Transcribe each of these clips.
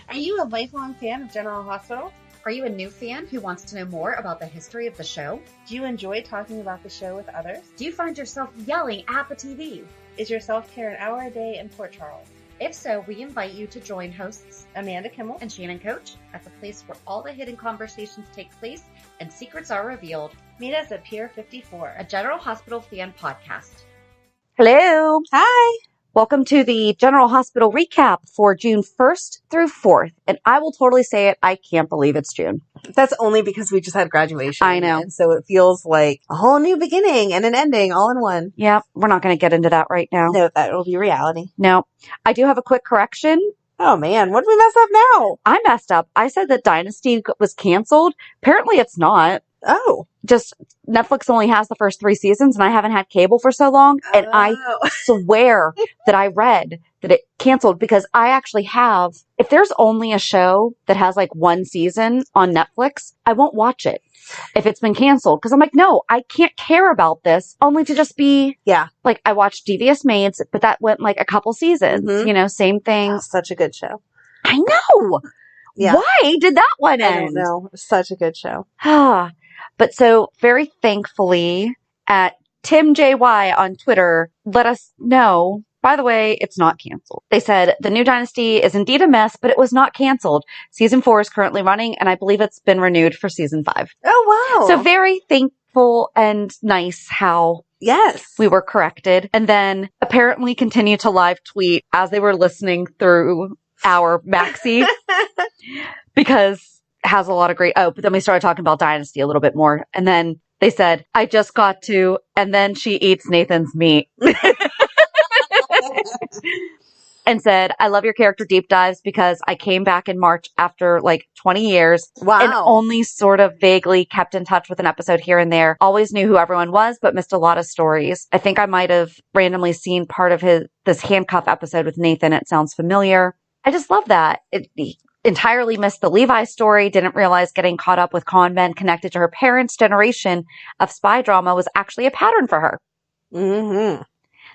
Are you a lifelong fan of General Hospital? Are you a new fan who wants to know more about the history of the show? Do you enjoy talking about the show with others? Do you find yourself yelling at the TV? Is your self-care an hour a day in Port Charles? If so, we invite you to join hosts Amanda Kimmel and Shannon Coach at the place where all the hidden conversations take place and secrets are revealed. Meet us at Pier 54, a General Hospital fan podcast. Hello. Hi. Welcome to the General Hospital recap for June 1st through 4th. And I will totally say it, I can't believe it's June. That's only because we just had graduation. I know. And so it feels like a whole new beginning and an ending all in one. Yeah, we're not going to get into that right now. No, that will be reality. No. I do have a quick correction. Oh man, what did we mess up now? I messed up. I said that Dynasty was canceled. Apparently it's not. Oh. Just Netflix only has the first 3 seasons and I haven't had cable for so long. And I swear that I read that it canceled because I actually have, if there's only a show that has like 1 season on Netflix, I won't watch it if it's been canceled. Cause I'm like, no, I can't care about this only to just be, like I watched Devious Maids, but that went like a couple seasons, you know, same thing. Oh, such a good show. I know. Yeah. Why did that one end? I don't know. Such a good show. But so very thankfully at Tim JY on Twitter let us know, by the way, it's not canceled. They said the new Dynasty is indeed a mess, but it was not canceled. Season 4 is currently running and I believe it's been renewed for season 5. Oh, wow. So very thankful and nice how we were corrected. And then apparently continued to live tweet as they were listening through our Maxi because it has a lot of great, but then we started talking about Dynasty a little bit more. And then they said, I just got to, and then she eats Nathan's meat. And said, I love your character deep dives because I came back in March after like 20 years. Wow. And only sort of vaguely kept in touch with an episode here and there. Always knew who everyone was, but missed a lot of stories. I think I might have randomly seen part of this handcuff episode with Nathan. It sounds familiar. I just love that. He entirely missed the Levi story, didn't realize getting caught up with con men connected to her parents' generation of spy drama was actually a pattern for her. Mm-hmm.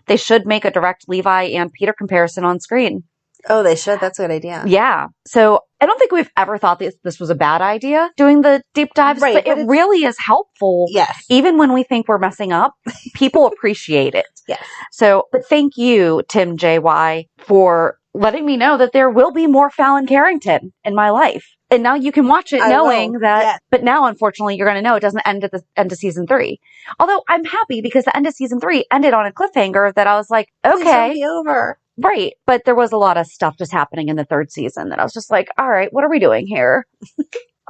They should make a direct Levi and Peter comparison on screen. Oh, they should. That's a good idea. Yeah. So I don't think we've ever thought this was a bad idea, doing the deep dives, but it really is helpful. Yes. Even when we think we're messing up, people appreciate it. Yes. So, but thank you, Tim JY, for letting me know that there will be more Fallon Carrington in my life. And now you can watch it knowing that, but now unfortunately you're going to know it doesn't end at the end of season 3. Although I'm happy because the end of season 3 ended on a cliffhanger that I was like, okay. It's be over. Right. But there was a lot of stuff just happening in the 3rd season that I was just like, all right, what are we doing here?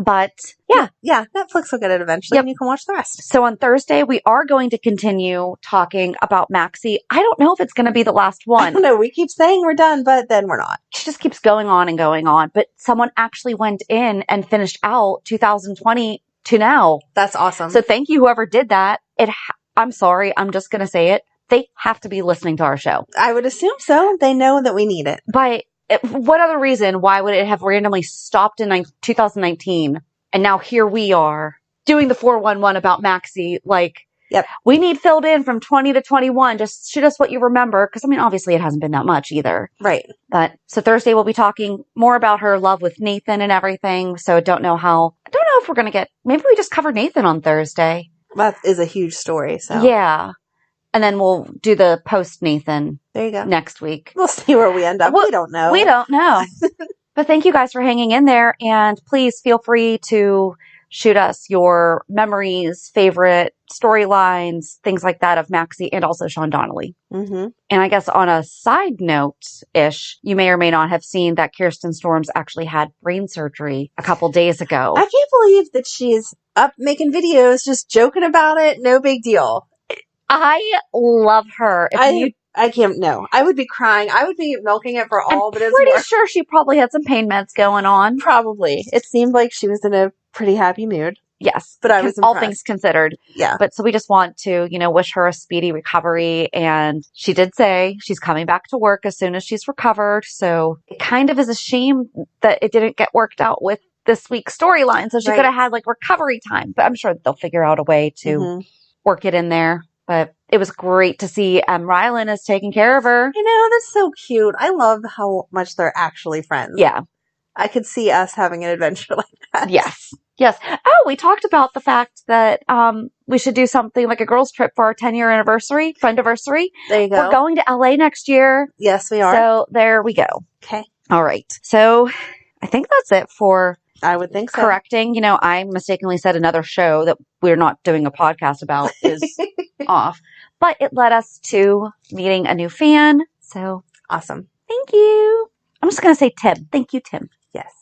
But yeah, Netflix will get it eventually and you can watch the rest. So on Thursday, we are going to continue talking about Maxie. I don't know if it's going to be the last one. I don't know. We keep saying we're done, but then we're not. She just keeps going on and going on. But someone actually went in and finished out 2020 to now. That's awesome. So thank you, whoever did that. I'm sorry. I'm just going to say it. They have to be listening to our show. I would assume so. They know that we need it. But what other reason? Why would it have randomly stopped in 2019? And now here we are doing the 411 about Maxie. Like, we need filled in from 20 to 21. Just shoot us what you remember. Because, I mean, obviously it hasn't been that much either. Right. But so Thursday we'll be talking more about her love with Nathan and everything. So I don't know if we're going to maybe we just cover Nathan on Thursday. That is a huge story. So yeah. And then we'll do the post Nathan. There you go. Next week. We'll see where we end up. We don't know. We don't know. But thank you guys for hanging in there. And please feel free to shoot us your memories, favorite storylines, things like that of Maxie and also Sean Donnelly. Mm-hmm. And I guess on a side note-ish, you may or may not have seen that Kirsten Storms actually had brain surgery a couple days ago. I can't believe that she's up making videos, just joking about it. No big deal. I love her. I can't, no. I would be crying. I would be milking it for all that it's worth. I'm pretty sure she probably had some pain meds going on. Probably. It seemed like she was in a pretty happy mood. Yes. But I was impressed. All things considered. Yeah. But so we just want to, wish her a speedy recovery. And she did say she's coming back to work as soon as she's recovered. So it kind of is a shame that it didn't get worked out with this week's storyline. So she could have had recovery time. But I'm sure they'll figure out a way to work it in there. But it was great to see Rylan is taking care of her. I know, that's so cute. I love how much they're actually friends. Yeah. I could see us having an adventure like that. Yes. Yes. Oh, we talked about the fact that we should do something like a girls' trip for our 10-year anniversary, friendiversary. There you go. We're going to LA next year. Yes, we are. So there we go. Okay. All right. So I think that's it for I would think so. correcting. You know, I mistakenly said another show that we're not doing a podcast about is off, but it led us to meeting a new fan. So Awesome. thank you. I'm just going to say Tim. Thank you, Tim. Yes.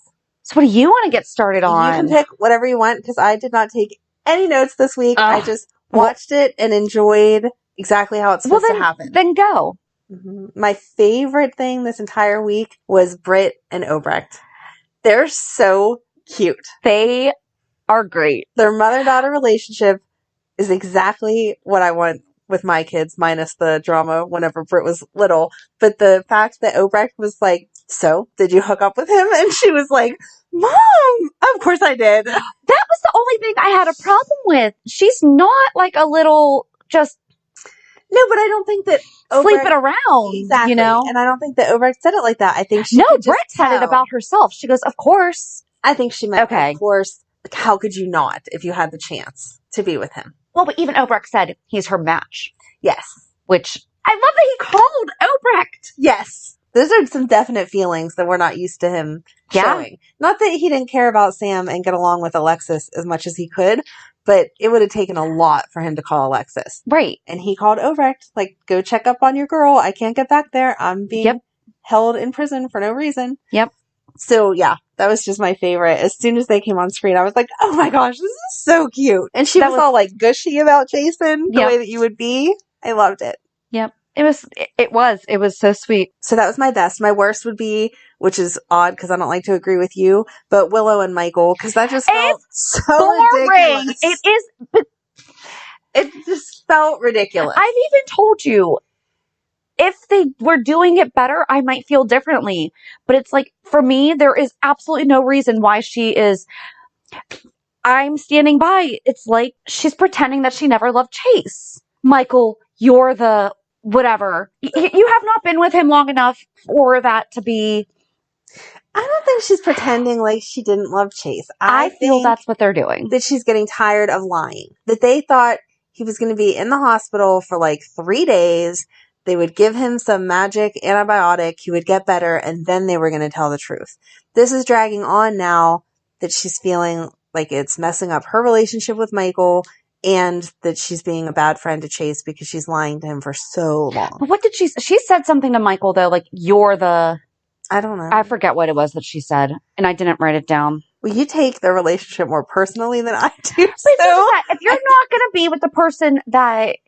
So what do you want to get started on? You can pick whatever you want because I did not take any notes this week. I just watched it and enjoyed exactly how it's supposed to happen. Then go. Mm-hmm. My favorite thing this entire week was Britt and Obrecht. They're so cute. They are great. Their mother-daughter relationship is exactly what I want with my kids, minus the drama whenever Britt was little. But the fact that Obrecht was like, so, did you hook up with him? And she was like, Mom, of course I did. That was the only thing I had a problem with. She's not like a little just... No, but I don't think that sleeping around, exactly. You know? And I don't think that Obrecht said it like that. I think she Britt said it about herself. She goes, of course. I think she meant, of course. Like, how could you not if you had the chance to be with him? Well, but even Obrecht said he's her match. Yes. Which, I love that he called Obrecht. Yes. Those are some definite feelings that we're not used to him showing. Not that he didn't care about Sam and get along with Alexis as much as he could, but it would have taken a lot for him to call Alexis. Right. And he called Obrecht, like, go check up on your girl. I can't get back there. I'm being held in prison for no reason. Yep. So, yeah, that was just my favorite. As soon as they came on screen, I was like, oh my gosh, this is so cute. And she was all, like, gushy about Jason, the way that you would be. I loved it. Yep. It was so sweet. So that was my best. My worst would be, which is odd because I don't like to agree with you, but Willow and Michael, because that just felt so boring. ridiculous. It is, but it just felt ridiculous. I've even told you, if they were doing it better, I might feel differently. But it's like, for me, there is absolutely no reason why she is... I'm standing by. It's like she's pretending that she never loved Chase. Michael, you're the whatever. You have not been with him long enough for that to be... I don't think she's pretending like she didn't love Chase. I feel that's what they're doing. That she's getting tired of lying. That they thought he was going to be in the hospital for like 3 days. They would give him some magic antibiotic. He would get better. And then they were going to tell the truth. This is dragging on now that she's feeling like it's messing up her relationship with Michael. And that she's being a bad friend to Chase because she's lying to him for so long. But what did she said something to Michael, though, like, you're the... I don't know. I forget what it was that she said, and I didn't write it down. Well, you take their relationship more personally than I do. So if you're not going to be with the person that,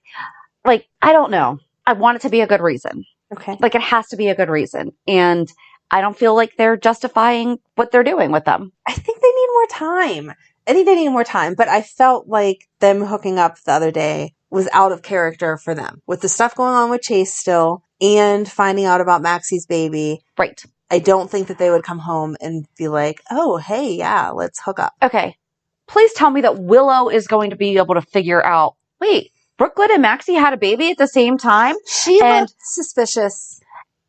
like, I don't know. I want it to be a good reason. Okay. Like, it has to be a good reason. And I don't feel like they're justifying what they're doing with them. I think they need more time. I think they need more time, but I felt like them hooking up the other day was out of character for them. With the stuff going on with Chase still, and finding out about Maxie's baby. Right. I don't think that they would come home and be like, oh, hey, yeah, let's hook up. Okay. Please tell me that Willow is going to be able to figure out, wait, Brook Lynn and Maxie had a baby at the same time? She looked suspicious.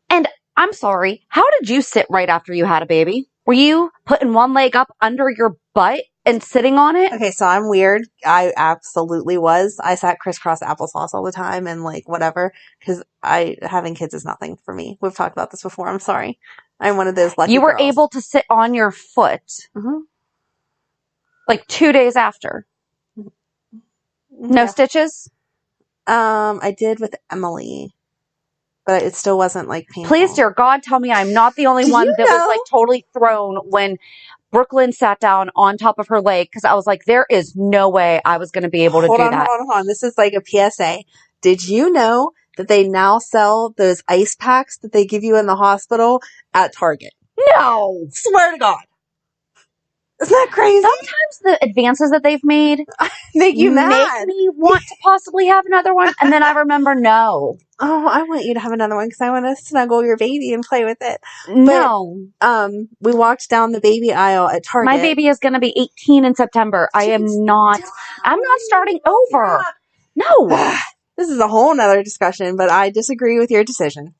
And I'm sorry, how did you sit right after you had a baby? Were you putting one leg up under your butt and sitting on it? Okay, so I'm weird. I absolutely was. I sat crisscross applesauce all the time and like whatever, because having kids is nothing for me. We've talked about this before. I'm sorry. I'm one of those lucky You were girls. able to sit on your foot like 2 days after. No stitches? I did with Emily, but it still wasn't like painful. Please, dear God, tell me I'm not the only one that was like totally thrown when Brook Lynn sat down on top of her leg, because I was like, there is no way I was going to be able to do that. Hold on. This is like a PSA. Did you know that they now sell those ice packs that they give you in the hospital at Target? No! Swear to God. Isn't that crazy? Sometimes the advances that they've made make you mad. Make me want to possibly have another one, and then I remember no. Oh, I want you to have another one because I want to snuggle your baby and play with it. No. But, we walked down the baby aisle at Target. My baby is going to be 18 in September. I'm not starting over. No. This is a whole nother discussion, but I disagree with your decision.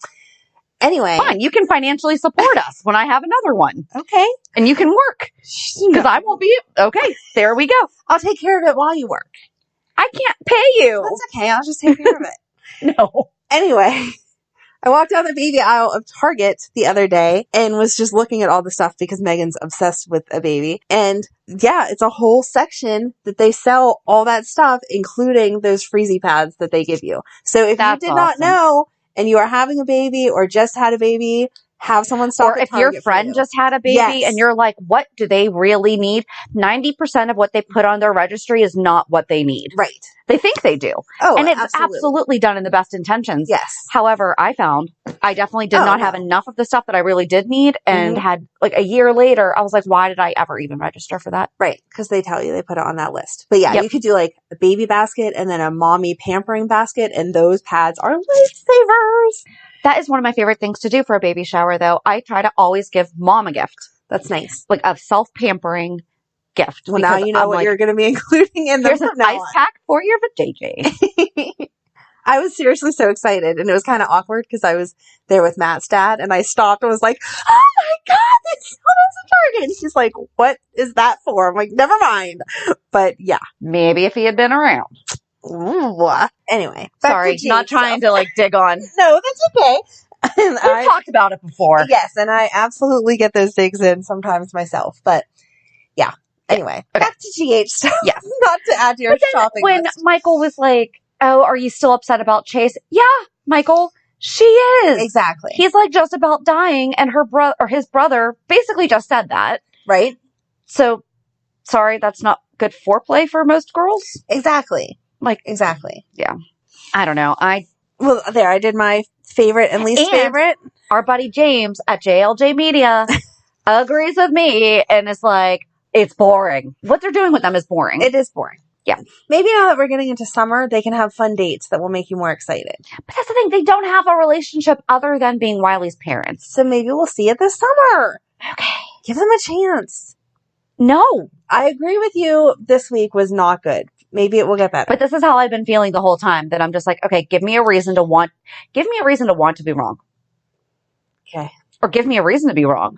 Anyway. Fine, you can financially support us when I have another one. Okay. And you can work. Because I won't be. Okay, there we go. I'll take care of it while you work. I can't pay you. That's okay. I'll just take care of it. No. Anyway, I walked down the baby aisle of Target the other day and was just looking at all the stuff because Megan's obsessed with a baby. And yeah, it's a whole section that they sell all that stuff, including those freezy pads that they give you. So if you did not know and you are having a baby or just had a baby, have someone stop Or at if your Target friend for you. just had a baby and you're like, what do they really need? 90% of what they put on their registry is not what they need. Right. They think they do. Oh, and it's absolutely done in the best intentions. Yes. However, I found I definitely did not have enough of the stuff that I really did need, and had like a year later, I was like, why did I ever even register for that? Right. Because they tell you, they put it on that list. But yeah, you could do like a baby basket and then a mommy pampering basket, and those pads are lifesavers. That is one of my favorite things to do for a baby shower, though. I try to always give mom a gift. That's nice. Like a self-pampering gift. Well, now you know what you're going to be including in the Here's an ice pack for your vajayjay. I was seriously so excited, and it was kind of awkward because I was there with Matt's dad, and I stopped and was like, oh my God, it's a Target. And he's like, what is that for? I'm like, never mind. But yeah. Maybe if he had been around. Ooh. Anyway. Sorry, not trying to like dig on. No, that's okay. And We've talked about it before. Yes, and I absolutely get those digs in sometimes myself. But yeah. Anyway, back to GH stuff. Yes. Not to add to your shopping when list. Michael was like, oh, are you still upset about Chase? Yeah, Michael, she is. Exactly. He's like just about dying, and his brother basically just said that. Right? So, sorry, that's not good foreplay for most girls. Exactly. Like, exactly. Yeah. I don't know. I did my favorite and least favorite. Our buddy James at JLJ Media agrees with me and is like, it's boring. What they're doing with them is boring. It is boring. Yeah. Maybe now that we're getting into summer, they can have fun dates that will make you more excited. But that's the thing. They don't have a relationship other than being Wiley's parents. So maybe we'll see it this summer. Okay. Give them a chance. No. I agree with you. This week was not good. Maybe it will get better. But this is how I've been feeling the whole time, that I'm just like, okay, give me a reason to want to be wrong. Okay. Or give me a reason to be wrong.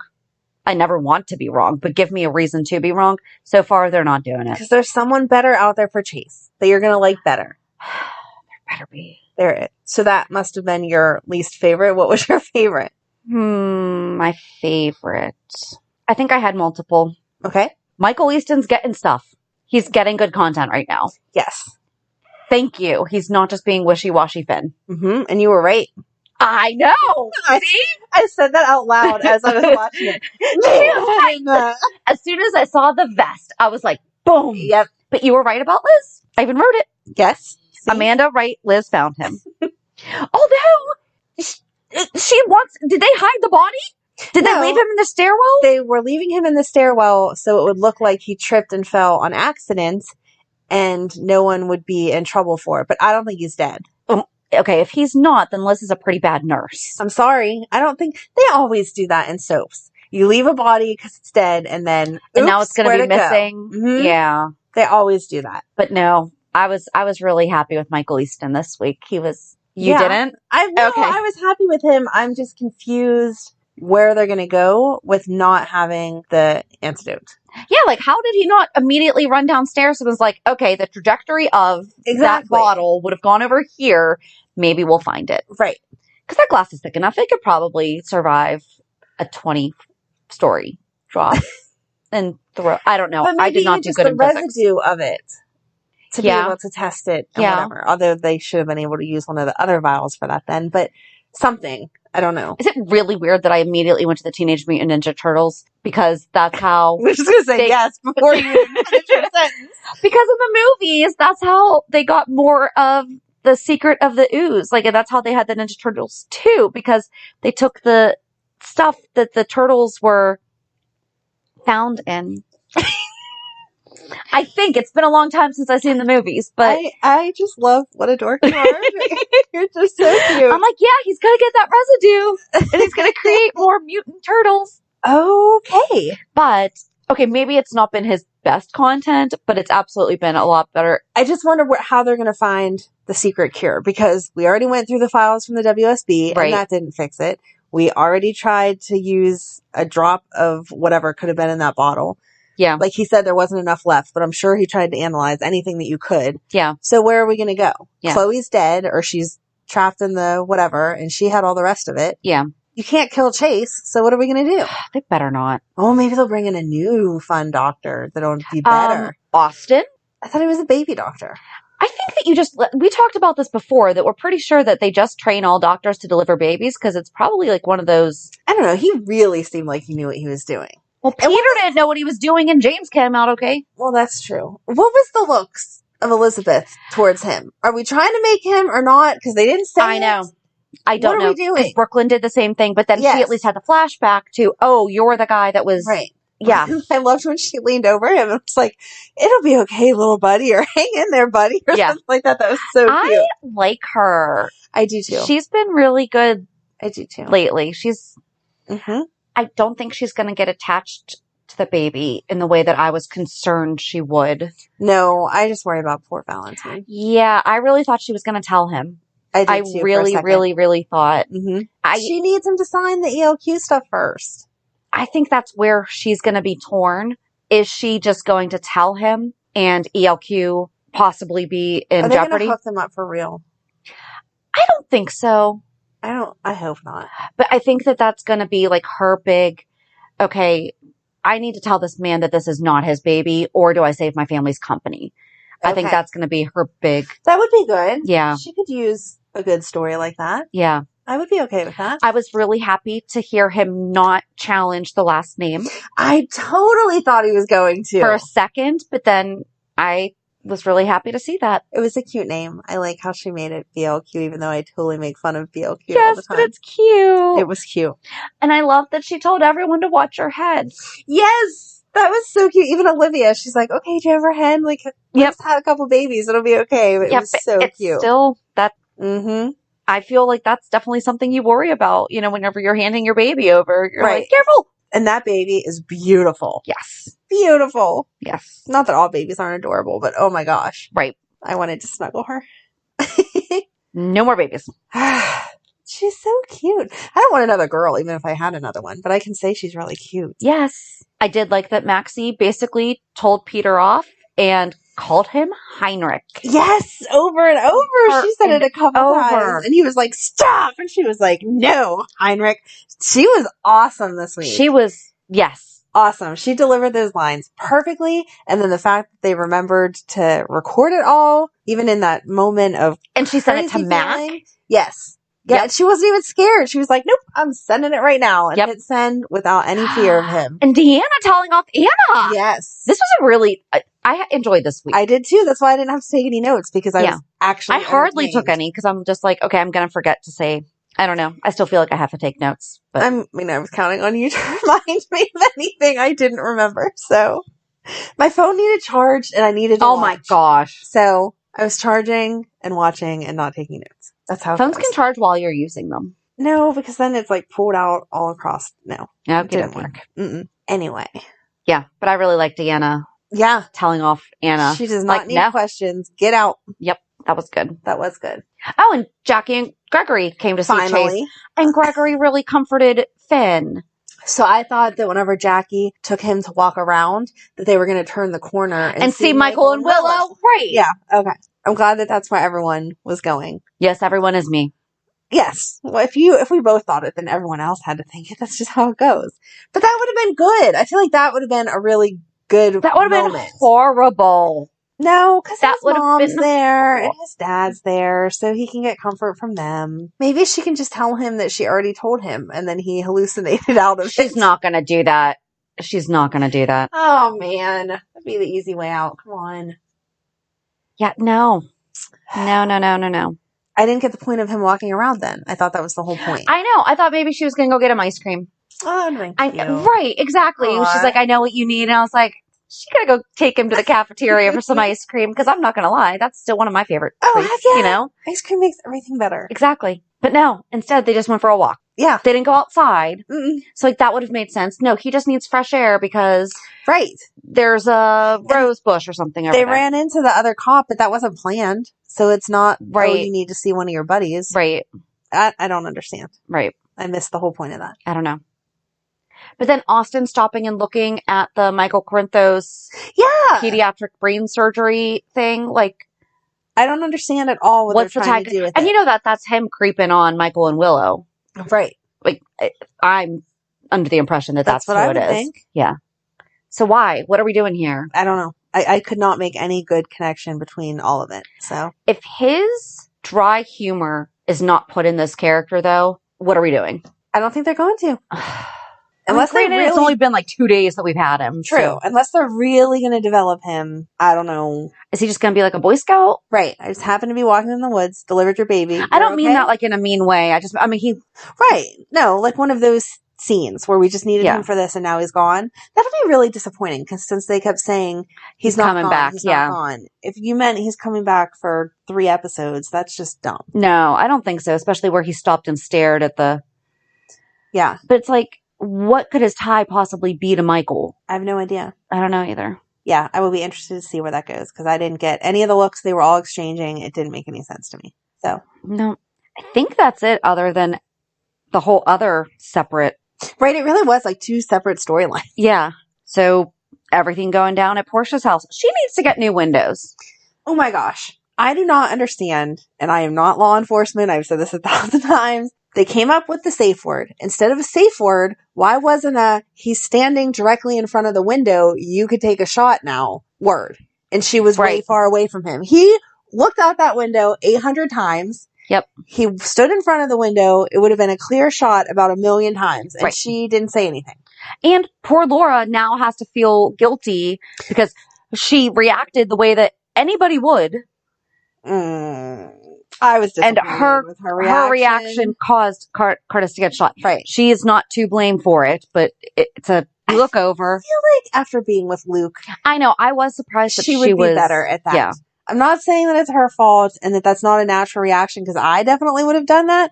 I never want to be wrong, but give me a reason to be wrong. So far, they're not doing it. Because there's someone better out there for Chase that you're going to like better. There better be. There it is. So that must have been your least favorite. What was your favorite? My favorite. I think I had multiple. Okay. Michael Easton's getting stuff. He's getting good content right now. Yes. Thank you. He's not just being wishy-washy Finn. Mm-hmm. And you were right. I know. See? I said that out loud as I was watching it. As soon as I saw the vest, I was like, boom. Yep. But you were right about Liz. I even wrote it. Yes. See? Amanda, right? Liz found him. Although, she wants... Did they hide the body? Did they leave him in the stairwell? They were leaving him in the stairwell so it would look like he tripped and fell on accident and no one would be in trouble for it. But I don't think he's dead. Okay, if he's not, then Liz is a pretty bad nurse. I'm sorry. I don't think... They always do that in soaps. You leave a body because it's dead and then... And now it's going to be missing. Mm-hmm. Yeah. They always do that. But no, I was really happy with Michael Easton this week. He was... You didn't? I was happy with him. I'm just confused where they're going to go with not having the antidote. Yeah, like how did he not immediately run downstairs and was like, okay, the trajectory of that bottle would have gone over here. Maybe we'll find it. Right. Because that glass is thick enough. It could probably survive a 20-story drop and throw. I don't know. But maybe I did not do good in physics. Residue of it to be able to test it and whatever. Although they should have been able to use one of the other vials for that then. But something. I don't know. Is it really weird that I immediately went to the Teenage Mutant Ninja Turtles? Because that's how... We're just going to say yes before you finish your sentence. Because in the movies, that's how they got more of the secret of the ooze. Like, that's how they had the Ninja Turtles too. Because they took the stuff that the turtles were found in. I think it's been a long time since I've seen the movies, but I just love what a dork you are. You're just so cute. I'm like, yeah, he's gonna get that residue, and he's gonna create more mutant turtles. Okay, but okay, maybe it's not been his best content, but it's absolutely been a lot better. I just wonder how they're gonna find the secret cure because we already went through the files from the WSB, and that didn't fix it. We already tried to use a drop of whatever could have been in that bottle. Yeah. Like he said, there wasn't enough left, but I'm sure he tried to analyze anything that you could. Yeah. So where are we going to go? Yeah. Chloe's dead, or she's trapped in the whatever, and she had all the rest of it. Yeah. You can't kill Chase, so what are we going to do? They better not. Oh, maybe they'll bring in a new fun doctor that'll be better. Austin? I thought he was a baby doctor. I think that we talked about this before, that we're pretty sure that they just train all doctors to deliver babies, because it's probably like one of those. I don't know. He really seemed like he knew what he was doing. Well, Peter didn't know what he was doing, and James came out okay. Well, that's true. What was the looks of Elizabeth towards him? Are we trying to make him or not? Because they didn't say I know. it. I don't know. What are we doing? Because Brook Lynn did the same thing, but then Yes. she at least had the flashback to, oh, you're the guy that was. Right. Yeah. I loved when she leaned over him and was like, it'll be okay, little buddy, or hang in there, buddy, or something like that. That was so cute. I like her. I do too. She's been really good I do too. lately. Mm-hmm. I don't think she's going to get attached to the baby in the way that I was concerned she would. No, I just worry about poor Valentin. Yeah, I really thought she was going to tell him. I did too, really thought. Mm-hmm. I She needs him to sign the ELQ stuff first. I think that's where she's going to be torn. Is she just going to tell him and ELQ possibly be in Are they jeopardy? gonna hook them up for real? I don't think so. I hope not. But I think that that's going to be like her big, okay, I need to tell this man that this is not his baby, or do I save my family's company? I think that's going to be her big. That would be good. Yeah. She could use a good story like that. Yeah. I would be okay with that. I was really happy to hear him not challenge the last name I totally thought he was going to. for a second, but then I was really happy to see that. It was a cute name. I like how she made it BLQ, even though I totally make fun of BLQ all Yes, the but time. it's cute. It was cute. And I love that she told everyone to watch her head. Yes! That was so cute. Even Olivia, she's like, okay, do you have her head? Like, let's have a couple babies. It'll be okay. But it was so it's cute. Still, that. Mm-hmm. I feel like that's definitely something you worry about, whenever you're handing your baby over. You're Right. like, careful. And that baby is beautiful. Yes. Beautiful. Yes. Not that all babies aren't adorable, but oh my gosh. Right. I wanted to snuggle her. No more babies. She's so cute. I don't want another girl, even if I had another one, but I can say she's really cute. Yes. I did like that Maxie basically told Peter off and called him Heinrich. Yes, over and over. She said it a couple times. And he was like, stop! And she was like, no, Heinrich. She was awesome this week. She was, yes. Awesome. She delivered those lines perfectly. And then the fact that they remembered to record it all, even in that moment of And she sent it to Mac. Yes. Yeah, and she wasn't even scared. She was like, nope, I'm sending it right now. And hit send without any fear of him. And Deanna telling off Anna. Yes. This was a really, I enjoyed this week. I did too. That's why I didn't have to take any notes, because I was actually I hardly took any, because I'm just like, okay, I'm going to forget to say, I don't know. I still feel like I have to take notes. But I was counting on you to remind me of anything I didn't remember. So my phone needed charged and I needed to watch. My gosh. So I was charging and watching and not taking notes. That's how phones can charge while you're using them. No, because then it's like pulled out all across. No. It didn't work. Mm-mm. Anyway. Yeah, but I really like Deanna. Yeah. Telling off Anna. She does not need questions. Get out. Yep. That was good. That was good. Oh, and Jackie and Gregory came to see Chase. And Gregory really comforted Finn. So I thought that whenever Jackie took him to walk around, that they were going to turn the corner and see Michael and Willow. Right. Yeah. Okay. I'm glad that that's why everyone was going. Yes, everyone is me. Yes. Well, if we both thought it, then everyone else had to think it. That's just how it goes. But that would have been good. I feel like that would have been a really good That would have been horrible. No, because his mom's been there and his dad's there, so he can get comfort from them. Maybe she can just tell him that she already told him, and then he hallucinated out of it. She's not going to do that. She's not going to do that. Oh, man. That'd be the easy way out. Come on. Yeah, no. No. I didn't get the point of him walking around then. I thought that was the whole point. I know. I thought maybe she was going to go get him ice cream. Oh, thank you. Right, exactly. She's like, I know what you need. And I was like, she's going to go take him to the cafeteria for some ice cream. Because I'm not going to lie. That's still one of my favorite treats, heck yeah. Ice cream makes everything better. Exactly. But no, instead they just went for a walk. Yeah. They didn't go outside. Mm-mm. So that would have made sense. No, he just needs fresh air because there's a rose bush or something over there. They ran into the other cop, but that wasn't planned. So it's not, you need to see one of your buddies. Right. I don't understand. Right. I missed the whole point of that. I don't know. But then Austin stopping and looking at the Michael Corinthos pediatric brain surgery thing, like, I don't understand at all what what's they're the trying tag? to do with And it. you know that's him creeping on Michael and Willow. Right. Like, I'm under the impression that that's what who I it would is. think. Yeah. So why? What are we doing here? I don't know. I could not make any good connection between all of it. So if his dry humor is not put in this character, though, what are we doing? I don't think they're going to. Unless it's only been like 2 days that we've had him. True. So. Unless they're really going to develop him. I don't know. Is he just going to be like a Boy Scout? Right. I just happened to be walking in the woods, delivered your baby. I don't mean that like in a mean way. Right. No, like one of those scenes where we just needed him for this and now he's gone. That'll be really disappointing because since they kept saying he's not coming gone, back, he's not gone. If you meant he's coming back for 3 episodes, that's just dumb. No, I don't think so, especially where he stopped and stared at the... Yeah. But it's like, what could his tie possibly be to Michael? I have no idea. I don't know either. Yeah, I will be interested to see where that goes because I didn't get any of the looks they were all exchanging. It didn't make any sense to me. So no, I think that's it other than the whole other separate... Right, it really was like 2 separate storylines. Yeah. So everything going down at Portia's house. She needs to get new windows. Oh my gosh. I do not understand, and I am not law enforcement. I've said this 1,000 times. They came up with the safe word. Instead of a safe word, why wasn't he's standing directly in front of the window, you could take a shot now word? And she was way far away from him. He looked out that window 800 times. Yep. He stood in front of the window. It would have been a clear shot about 1,000,000 times. And she didn't say anything. And poor Laura now has to feel guilty because she reacted the way that anybody would. I was disappointed with her reaction. Her reaction caused Curtis to get shot. Right. She is not to blame for it, but it's a look over. I feel like after being with Luke. I know. I was surprised that she would be better at that. Yeah. I'm not saying that it's her fault and that that's not a natural reaction because I definitely would have done that,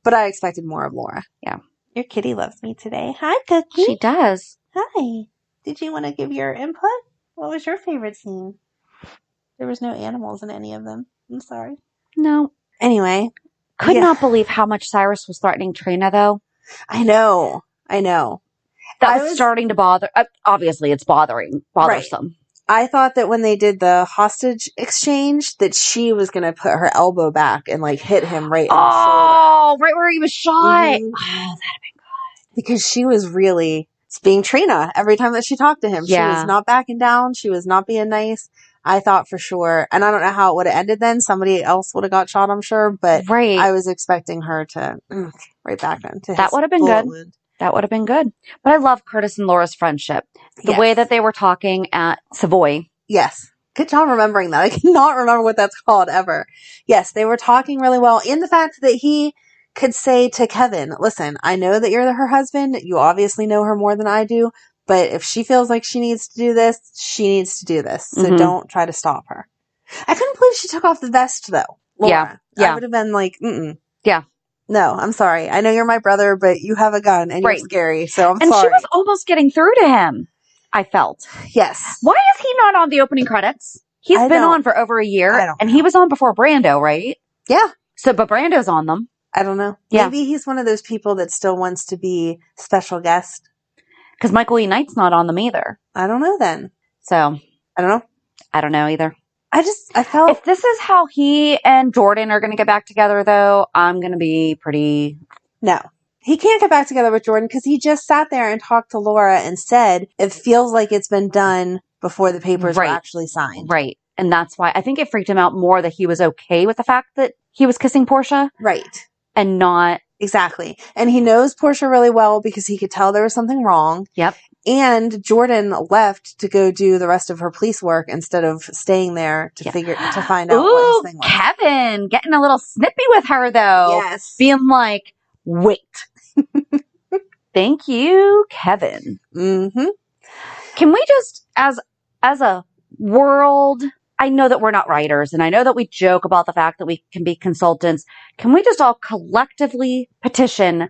but I expected more of Laura. Yeah. Your kitty loves me today. Hi, Cookie. She does. Hi. Did you want to give your input? What was your favorite scene? There was no animals in any of them. I'm sorry. No. Anyway. Could not believe how much Cyrus was threatening Trina, though. I know. That was starting to bother. Obviously, it's bothersome. Right. I thought that when they did the hostage exchange, that she was going to put her elbow back and like hit him right in the shoulder. Oh, right where he was shot. Mm-hmm. Oh, that'd have been good. Because she was really being Trina every time that she talked to him. Yeah. She was not backing down. She was not being nice. I thought for sure, and I don't know how it would have ended then. Somebody else would have got shot, I'm sure, but I was expecting her to right back into that would have been good. Wound. That would have been good. But I love Curtis and Laura's friendship. The way that they were talking at Savoy. Yes. Good job remembering that. I cannot remember what that's called ever. Yes, they were talking really well. In the fact that he could say to Kevin, listen, I know that you're her husband. You obviously know her more than I do. But if she feels like she needs to do this, she needs to do this. So don't try to stop her. I couldn't believe she took off the vest, though. Laura. Yeah. I would have been like, Yeah. No, I'm sorry. I know you're my brother, but you have a gun and you're scary, so I'm sorry. And she was almost getting through to him, I felt. Yes. Why is he not on the opening credits? He's been on for over a year, and he was on before Brando, right? Yeah. So, but Brando's on them. I don't know. Yeah. Maybe he's one of those people that still wants to be special guest. Because Michael E. Knight's not on them either. I don't know then. So. I don't know. I don't know either. I felt... If this is how he and Jordan are going to get back together, though, I'm going to be pretty... No. He can't get back together with Jordan because he just sat there and talked to Laura and said, it feels like it's been done before the papers were actually signed. Right. And that's why I think it freaked him out more that he was okay with the fact that he was kissing Portia. Right. And not... Exactly. And he knows Portia really well because he could tell there was something wrong. Yep. And Jordan left to go do the rest of her police work instead of staying there to find out what his thing was. Kevin, getting a little snippy with her though. Yes. Being like, wait. Thank you, Kevin. Mm-hmm. Can we just, as a world, I know that we're not writers and I know that we joke about the fact that we can be consultants. Can we just all collectively petition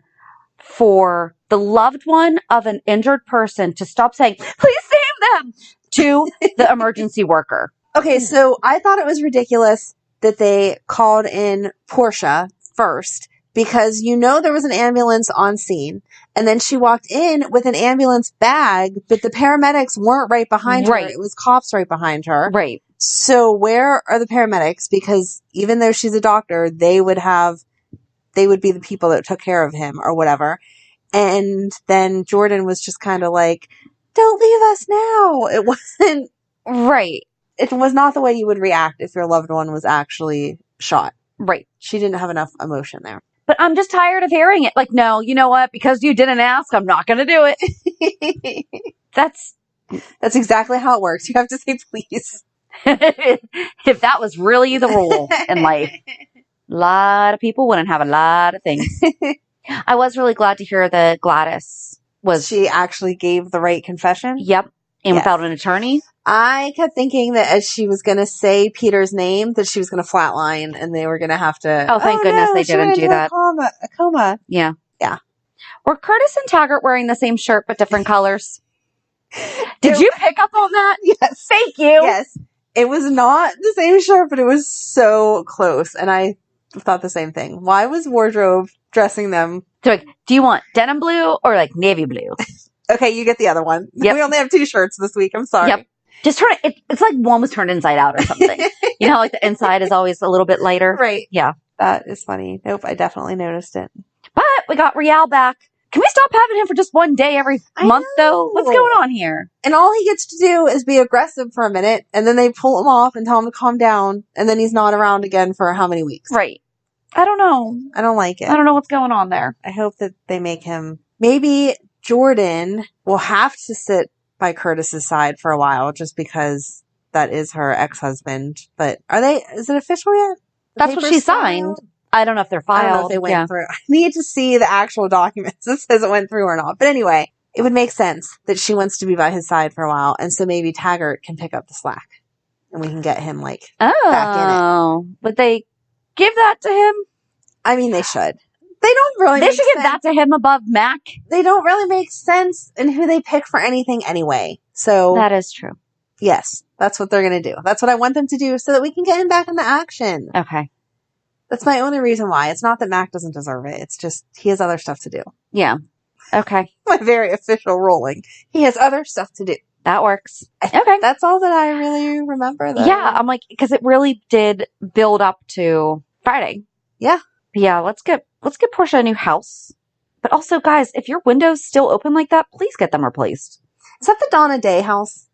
for the loved one of an injured person to stop saying, please save them, to the emergency worker? Okay, so I thought it was ridiculous that they called in Portia first because there was an ambulance on scene. And then she walked in with an ambulance bag, but the paramedics weren't right behind her. Right. It was cops right behind her. Right. So where are the paramedics? Because even though she's a doctor, they would be the people that took care of him or whatever. And then Jordan was just kind of like, don't leave us now. It wasn't. Right. It was not the way you would react if your loved one was actually shot. Right. She didn't have enough emotion there. But I'm just tired of hearing it. Like, no, you know what? Because you didn't ask, I'm not going to do it. That's exactly how it works. You have to say please. If that was really the rule in life, a lot of people wouldn't have a lot of things. I was really glad to hear that Gladys was... She actually gave the right confession? Yep. And without an attorney? I kept thinking that as she was going to say Peter's name, that she was going to flatline and they were going to have to... Oh, thank goodness they didn't do that. A coma. Yeah. Yeah. Were Curtis and Taggart wearing the same shirt but different colors? Did you pick up on that? Yes. Thank you. Yes. It was not the same shirt, but it was so close. And I thought the same thing. Why was wardrobe dressing them? So, like, do you want denim blue or like navy blue? Okay, you get the other one. Yep. We only have 2 shirts this week. I'm sorry. Yep. Just turn it. It's like one was turned inside out or something. You know how like the inside is always a little bit lighter? Right. Yeah. That is funny. Nope, I definitely noticed it. But we got Rial back. Can we stop having him for just one day every month, though? What's going on here? And all he gets to do is be aggressive for a minute, and then they pull him off and tell him to calm down, and then he's not around again for how many weeks? Right. I don't know. I don't like it. I don't know what's going on there. I hope that they make him... Maybe Jordan will have to sit by Curtis's side for a while, just because that is her ex-husband. But is it official yet? That's what she signed. I don't know if they're filed. I don't know if they went through. I need to see the actual documents that says it went through or not. But anyway, it would make sense that she wants to be by his side for a while. And so maybe Taggart can pick up the slack. And we can get him, back in it. Would they give that to him? I mean, they should. They don't really They should give that to him above Mac. They don't really make sense in who they pick for anything anyway. So that is true. Yes, that's what they're going to do. That's what I want them to do so that we can get him back in the action. Okay. That's my only reason why. It's not that Mac doesn't deserve it. It's just he has other stuff to do. Yeah. Okay. My very official ruling. He has other stuff to do. That works. Okay. That's all that I really remember, though. Yeah, I'm like, because it really did build up to Friday. Yeah. But yeah, let's get Portia a new house. But also, guys, if your window's still open like that, please get them replaced. Is that the Donna Day house?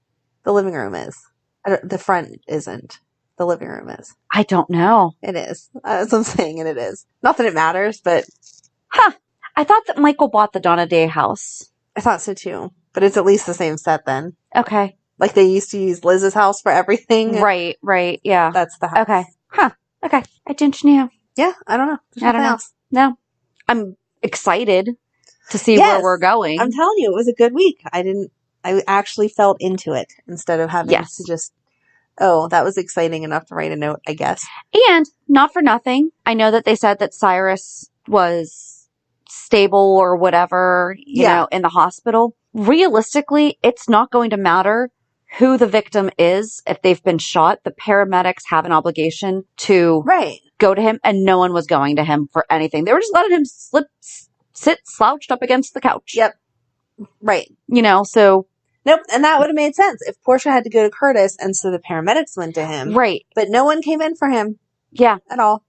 The living room is. The front isn't. The living room is. I don't know. It is. That's what I'm saying, and it is. Not that it matters, but... I thought that Michael bought the Donna Day house. I thought so, too. But it's at least the same set, then. Okay. Like they used to use Liz's house for everything. Right, yeah. That's the house. Okay. Okay. I didn't know. Yeah, I don't know. I don't know. Else. No. I'm excited to see where we're going. I'm telling you, it was a good week. I actually felt into it instead of having to just, that was exciting enough to write a note, I guess. And not for nothing, I know that they said that Cyrus was stable or whatever, you know, in the hospital. Realistically, it's not going to matter who the victim is. If they've been shot, the paramedics have an obligation to go to him, and no one was going to him for anything. They were just letting him sit slouched up against the couch. Yep. Right. You know, so... Nope, and that would have made sense if Portia had to go to Curtis, and so the paramedics went to him. Right. But no one came in for him. Yeah. At all.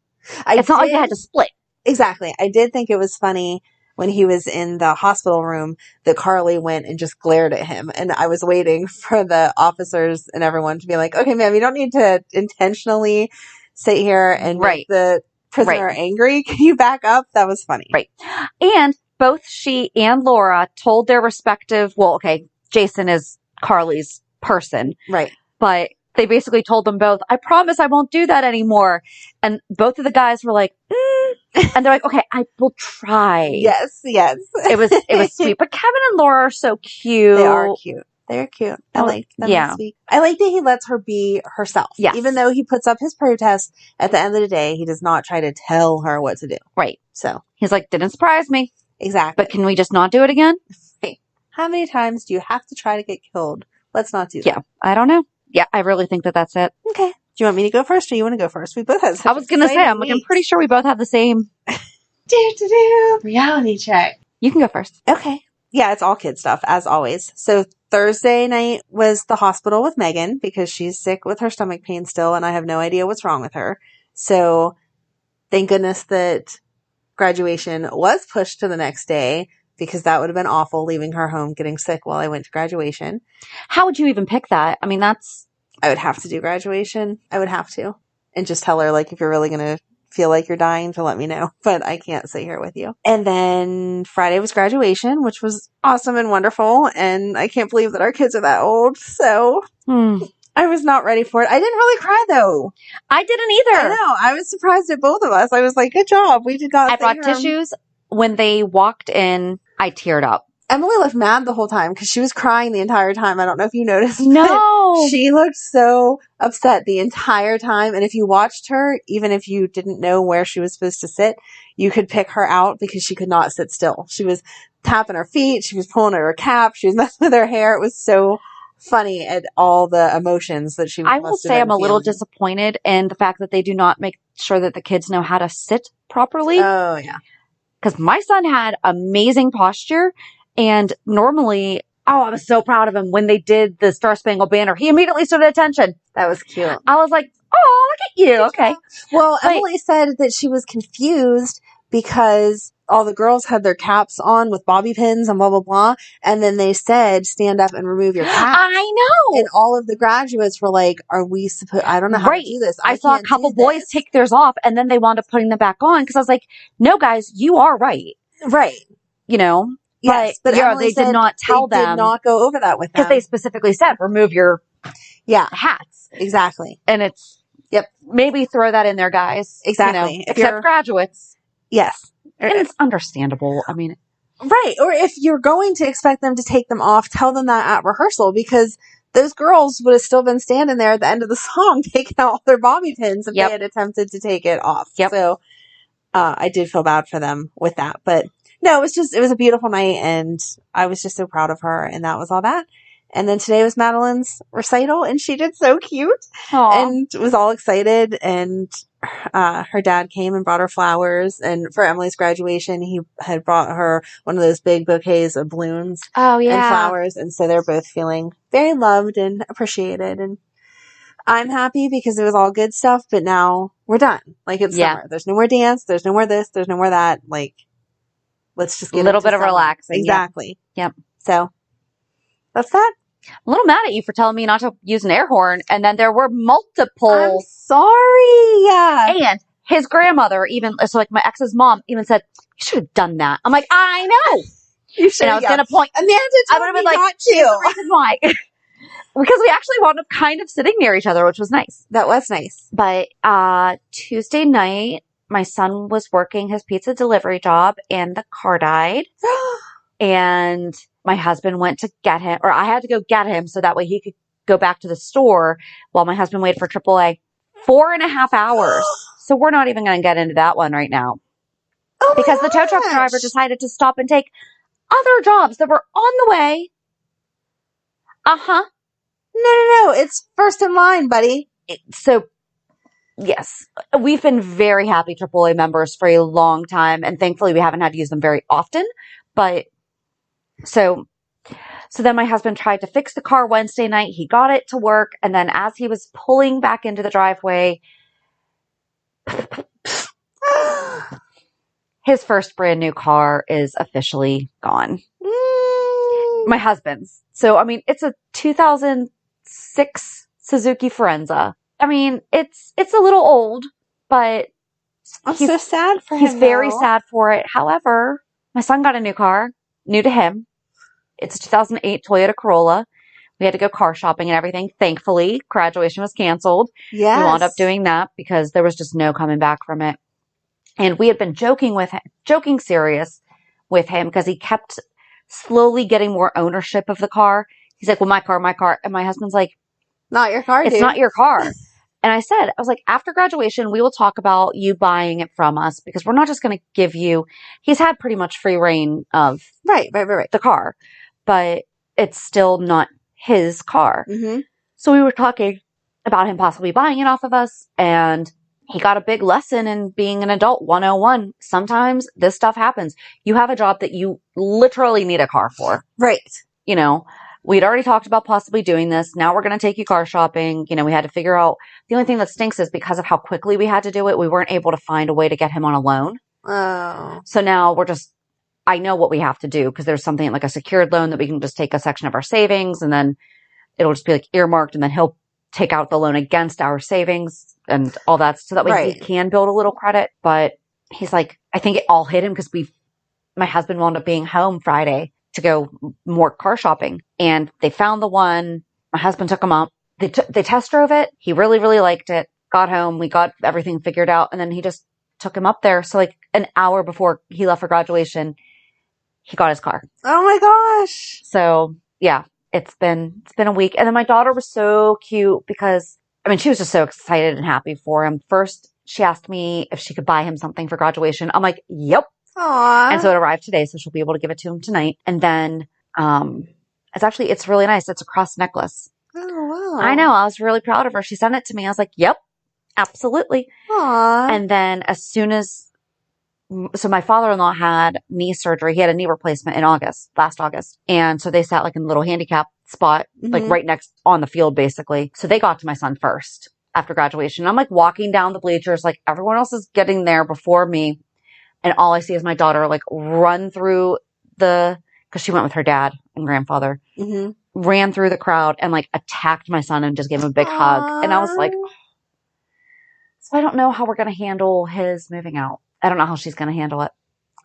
It's not like they had to split. Exactly. I did think it was funny when he was in the hospital room that Carly went and just glared at him. And I was waiting for the officers and everyone to be like, okay, ma'am, you don't need to intentionally sit here and make the prisoner angry. Can you back up? That was funny. Right. And both she and Laura told their respective, Jason is Carly's person. Right. But they basically told them both, I promise I won't do that anymore. And both of the guys were like, and they're like, okay, I will try. Yes. It was sweet. But Kevin and Laura are so cute. They are cute. They're cute. I like them this week. I like that he lets her be herself. Yes. Even though he puts up his protest, at the end of the day, he does not try to tell her what to do. Right. So he's like, didn't surprise me. Exactly. But can we just not do it again? Hey, how many times do you have to try to get killed? Let's not do that. Yeah. I don't know. Yeah, I really think that that's it. Okay. Do you want me to go first or you want to go first? We both have. I was going to say, I'm pretty sure we both have the same. Reality check. You can go first. Okay. Yeah, it's all kid stuff, as always. So Thursday night was the hospital with Megan because she's sick with her stomach pain still, and I have no idea what's wrong with her. So thank goodness that graduation was pushed to the next day because that would have been awful leaving her home getting sick while I went to graduation. How would you even pick that? I mean, I would have to do graduation. I would have to. And just tell her, like, if you're really going to feel like you're dying, to let me know. But I can't sit here with you. And then Friday was graduation, which was awesome and wonderful. And I can't believe that our kids are that old. So I was not ready for it. I didn't really cry, though. I didn't either. I know. I was surprised at both of us. I was like, good job. We did not. I brought tissues. When they walked in, I teared up. Emily looked mad the whole time because she was crying the entire time. I don't know if you noticed. No. She looked so upset the entire time. And if you watched her, even if you didn't know where she was supposed to sit, you could pick her out because she could not sit still. She was tapping her feet. She was pulling at her cap. She was messing with her hair. It was so funny at all the emotions that she was. I will say I'm a little disappointed in the fact that they do not make sure that the kids know how to sit properly. Oh, yeah. Because my son had amazing posture. And normally, I was so proud of him when they did the Star Spangled Banner. He immediately stood at attention. That was cute. I was like, oh, look at you. Okay. Well, Emily said that she was confused because all the girls had their caps on with bobby pins and blah, blah, blah. And then they said, stand up and remove your cap. I know. And all of the graduates were like, are we supposed, I don't know how to do this. I saw a couple boys take theirs off and then they wound up putting them back on because I was like, no, guys, you are right. Right. You know? Yes, but yeah, they did not tell them. They did not go over that with them. Because they specifically said, remove your hats. Exactly. And it's, maybe throw that in there, guys. Exactly. You know, except graduates. Yes. And it's understandable. I mean. Right. Or if you're going to expect them to take them off, tell them that at rehearsal because those girls would have still been standing there at the end of the song taking out all their bobby pins if they had attempted to take it off. Yep. So I did feel bad for them with that. But no, it was a beautiful night and I was just so proud of her and that was all that. And then today was Madeline's recital and she did so cute. Aww. And was all excited and her dad came and brought her flowers and for Emily's graduation he had brought her one of those big bouquets of balloons and flowers and so they're both feeling very loved and appreciated and I'm happy because it was all good stuff but now we're done. Like it's summer. There's no more dance, there's no more this, there's no more that. Like let's just get a little bit of relaxing. Exactly. Yep. So that's that. I'm a little mad at you for telling me not to use an air horn, and then there were multiple. I'm sorry. Yeah. And his grandmother, even so, like my ex's mom, even said you should have done that. I'm like, I know. You should. And I was going to point. Amanda I would have been like, here's the reason why. Because we actually wound up kind of sitting near each other, which was nice. That was nice. But Tuesday night, my son was working his pizza delivery job, and the car died. And my husband went to get him, or I had to go get him so that way he could go back to the store while my husband waited for AAA. 4.5 hours. So we're not even going to get into that one right now. Because the tow truck driver decided to stop and take other jobs that were on the way. No. It's first in line, buddy. So, yes. We've been very happy AAA members for a long time. And thankfully, we haven't had to use them very often. But, so then my husband tried to fix the car Wednesday night. He got it to work. And then as he was pulling back into the driveway, his first brand new car is officially gone. My husband's. So, I mean, it's a 2006 Suzuki Forenza. I mean, it's a little old, but I'm so sad for him. He's very sad for it. However, my son got a new car, new to him. It's a 2008 Toyota Corolla. We had to go car shopping and everything. Thankfully, graduation was canceled. Yes. We wound up doing that because there was just no coming back from it. And we had been joking serious with him because he kept slowly getting more ownership of the car. He's like, well, my car. And my husband's like, not your car, It's not your car. And I was like, after graduation, we will talk about you buying it from us because we're not just going to give you, he's had pretty much free reign of right. the car, but it's still not his car. Mm-hmm. So we were talking about him possibly buying it off of us. And he got a big lesson in being an adult 101. Sometimes this stuff happens. You have a job that you literally need a car for. Right. You know, we'd already talked about possibly doing this. Now we're going to take you car shopping. You know, we had to figure out, the only thing that stinks is because of how quickly we had to do it, we weren't able to find a way to get him on a loan. Oh. So now I know what we have to do because there's something like a secured loan that we can just take a section of our savings and then it'll just be like earmarked and then he'll take out the loan against our savings and all that so that way he can build a little credit. But he's like, I think it all hit him because my husband wound up being home Friday to go more car shopping and they found the one. My husband took him up. They test drove it. He really, really liked it. Got home. We got everything figured out and then he just took him up there. So like an hour before he left for graduation, he got his car. Oh my gosh. So yeah, it's been a week. And then my daughter was so cute because, I mean, she was just so excited and happy for him. First, she asked me if she could buy him something for graduation. I'm like, yep. Aww. And so it arrived today. So she'll be able to give it to him tonight. And then, it's really nice. It's a cross necklace. Oh, wow. I know. I was really proud of her. She sent it to me. I was like, yep, absolutely. Aww. And then so my father-in-law had knee surgery. He had a knee replacement in last August. And so they sat like in a little handicap spot, like right next on the field, basically. So they got to my son first after graduation. I'm like walking down the bleachers, like everyone else is getting there before me. And all I see is my daughter like run through cause she went with her dad and grandfather, ran through the crowd and like attacked my son and just gave him a big hug. And I was like, so I don't know how we're going to handle his moving out. I don't know how she's going to handle it.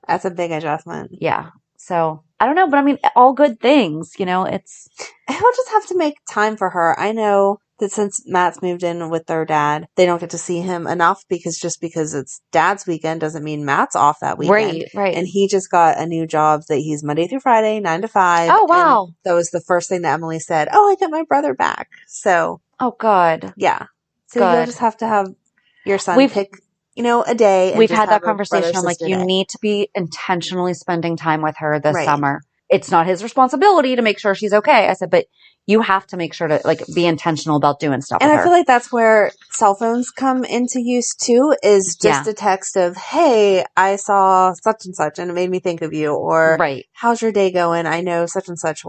That's a big adjustment. Yeah. So I don't know, but I mean, all good things, you know, he'll just have to make time for her. I know that since Matt's moved in with their dad, they don't get to see him enough because it's dad's weekend doesn't mean Matt's off that weekend. Right. And he just got a new job that he's Monday through Friday, 9 to 5. Oh, wow. And that was the first thing that Emily said. Oh, I got my brother back. So. Oh, good. Yeah. So good. You'll just have to have your son pick, a day. And we've had that conversation. I'm like, you need to be intentionally spending time with her this summer. It's not his responsibility to make sure she's okay. I said, but you have to make sure to like be intentional about doing stuff with her. And I feel like that's where cell phones come into use too, is just a text of, hey, I saw such and such and it made me think of you. Or how's your day going? I know such and such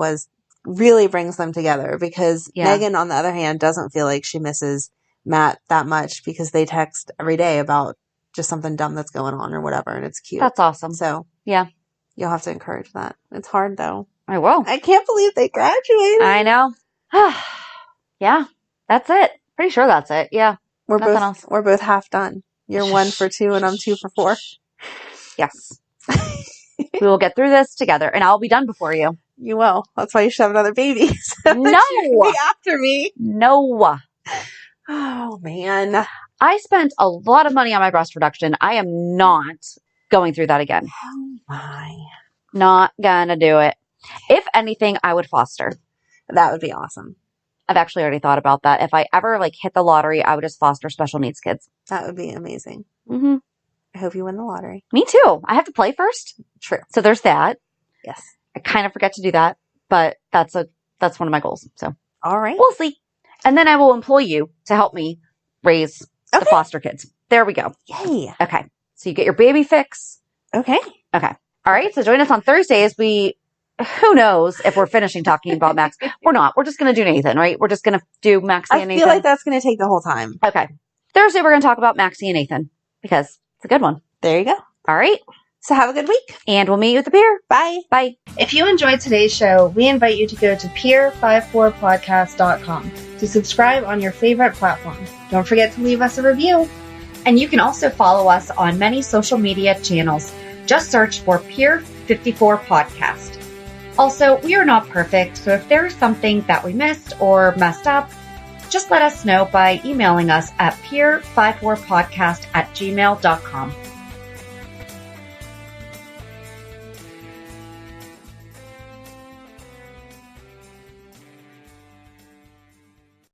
really brings them together because Megan, on the other hand, doesn't feel like she misses Matt that much because they text every day about just something dumb that's going on or whatever. And it's cute. That's awesome. So yeah, you'll have to encourage that. It's hard though. I will. I can't believe they graduated. I know. Yeah, that's it. Pretty sure that's it. Yeah. We're both half done. You're 1 for 2 and I'm 2 for 4. Yes. We will get through this together and I'll be done before you. You will. That's why you should have another baby. So no. Be after me. No. Oh, man. I spent a lot of money on my breast reduction. I am not going through that again. Oh, my. Not gonna do it. If anything, I would foster. That would be awesome. I've actually already thought about that. If I ever hit the lottery, I would just foster special needs kids. That would be amazing. Mm-hmm. I hope you win the lottery. Me too. I have to play first. True. So there's that. Yes. I kind of forget to do that, but that's one of my goals. So all right. We'll see. And then I will employ you to help me raise the foster kids. There we go. Yay. Okay. So you get your baby fix. Okay. Okay. All right. So join us on Thursdays. Who knows if we're finishing talking about Max. We're not. We're just going to do Nathan, right? We're just going to do Maxie and Nathan. I feel like that's going to take the whole time. Okay. Thursday, we're going to talk about Maxie and Nathan because it's a good one. There you go. All right. So have a good week. And we'll meet you at the pier. Bye. Bye. If you enjoyed today's show, we invite you to go to peer54podcast.com to subscribe on your favorite platform. Don't forget to leave us a review. And you can also follow us on many social media channels. Just search for Peer 54 Podcast. Also, we are not perfect, so if there is something that we missed or messed up, just let us know by emailing us at peer54podcast@gmail.com.